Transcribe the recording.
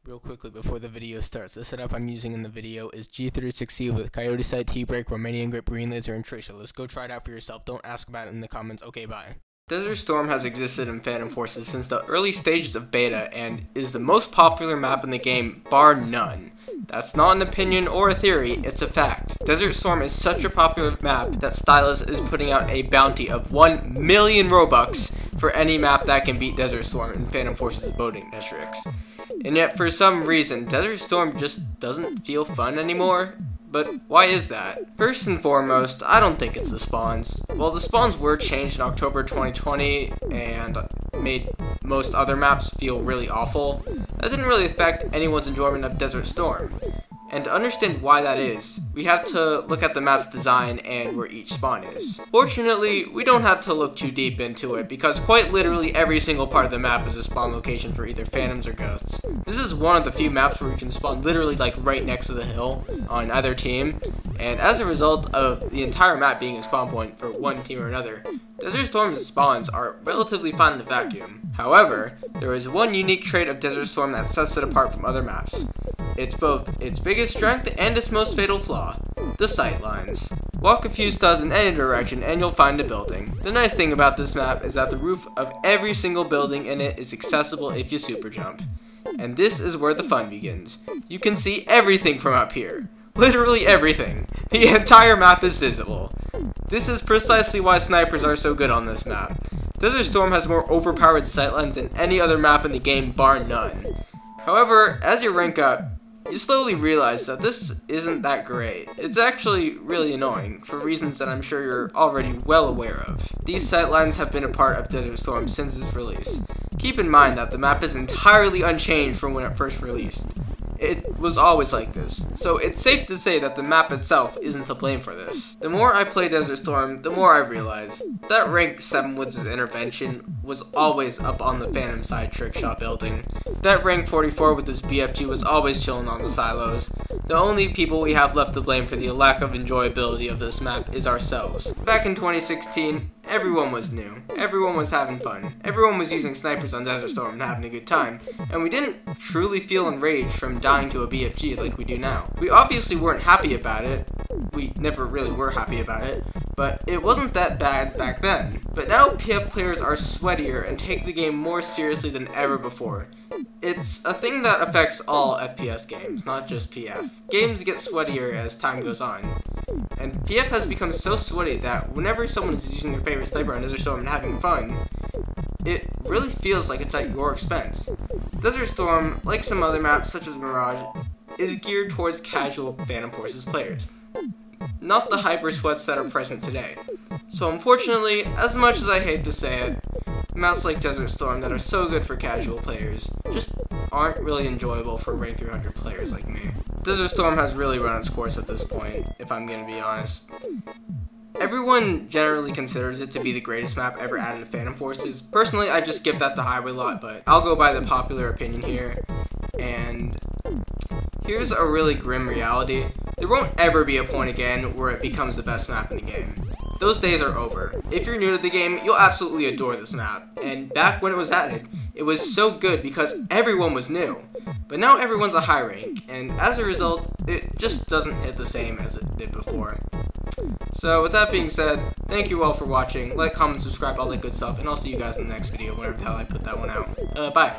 Real quickly before the video starts, the setup I'm using in the video is G36C with Coyote Sight, T-Brake, Romanian Grip, Green Laser, and Tracer. Let's go try it out for yourself. Don't ask about it in the comments. Okay, bye. Desert Storm has existed in Phantom Forces since the early stages of beta and is the most popular map in the game, bar none. That's not an opinion or a theory, it's a fact. Desert Storm is such a popular map that Stylus is putting out a bounty of 1 million Robux for any map that can beat Desert Storm in Phantom Forces voting metrics. And yet, for some reason, Desert Storm just doesn't feel fun anymore. But why is that? First and foremost, I don't think it's the spawns. While the spawns were changed in October 2020 and made most other maps feel really awful, that didn't really affect anyone's enjoyment of Desert Storm. And to understand why that is, we have to look at the map's design and where each spawn is. Fortunately, we don't have to look too deep into it because quite literally every single part of the map is a spawn location for either phantoms or ghosts. This is one of the few maps where you can spawn literally like right next to the hill on either team, and as a result of the entire map being a spawn point for one team or another, Desert Storm's spawns are relatively fine in a vacuum. However, there is one unique trait of Desert Storm that sets it apart from other maps. It's both its biggest strength and its most fatal flaw, the sightlines. Walk a few studs in any direction and you'll find a building. The nice thing about this map is that the roof of every single building in it is accessible if you super jump. And this is where the fun begins. You can see everything from up here. Literally everything. The entire map is visible. This is precisely why snipers are so good on this map. Desert Storm has more overpowered sightlines than any other map in the game, bar none. However, as you rank up, you slowly realize that this isn't that great. It's actually really annoying, for reasons that I'm sure you're already well aware of. These sightlines have been a part of Desert Storm since its release. Keep in mind that the map is entirely unchanged from when it first released. It was always like this, so it's safe to say that the map itself isn't to blame for this. The more I play Desert Storm, the more I realize that rank 7 with its intervention was always up on the Phantom side trickshot building. That rank 44 with his BFG was always chilling on the silos. The only people we have left to blame for the lack of enjoyability of this map is ourselves. Back in 2016, everyone was new. Everyone was having fun. Everyone was using snipers on Desert Storm and having a good time. And we didn't truly feel enraged from dying to a BFG like we do now. We obviously weren't happy about it. We never really were happy about it. But it wasn't that bad back then. But now PF players are sweatier and take the game more seriously than ever before. It's a thing that affects all FPS games, not just PF. Games get sweatier as time goes on. And PF has become so sweaty that whenever someone is using their favorite sniper on Desert Storm and having fun, it really feels like it's at your expense. Desert Storm, like some other maps such as Mirage, is geared towards casual Phantom Forces players, not the hyper sweats that are present today. So unfortunately, as much as I hate to say it, maps like Desert Storm that are so good for casual players just aren't really enjoyable for rank 300 players like me. Desert Storm has really run its course at this point, if I'm gonna be honest. Everyone generally considers it to be the greatest map ever added to Phantom Forces. Personally, I just give that to Highway Lot, but I'll go by the popular opinion here. And here's a really grim reality. There won't ever be a point again where it becomes the best map in the game. Those days are over. If you're new to the game, you'll absolutely adore this map. And back when it was added, it was so good because everyone was new. But now everyone's a high rank, and as a result, it just doesn't hit the same as it did before. So with that being said, thank you all for watching. Like, comment, subscribe, all that good stuff, and I'll see you guys in the next video whenever the hell I put that one out. Bye.